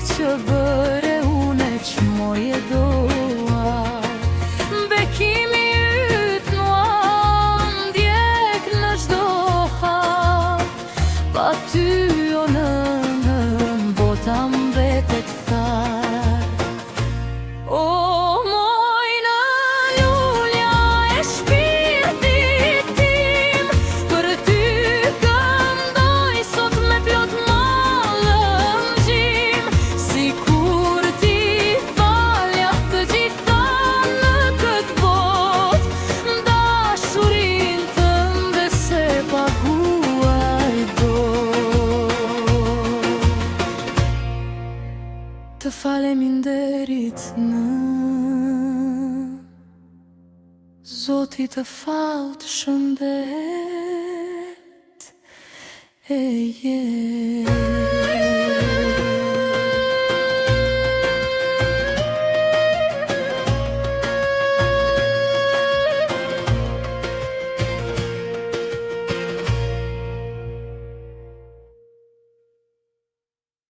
që bëre une që moje doa. Bekimi yt mua ndjek në çdo hal, pa ty o nënëm bota mbetet thar. O mojna lulja e shpirtit tim, për ty këndoj sot me plot mallëmgjim, sikur ti falja të gjitha në këtë botë, dashurinë tënde se paguaj dot. Të faleminderit në Zoti të fal të shëndet e jetë.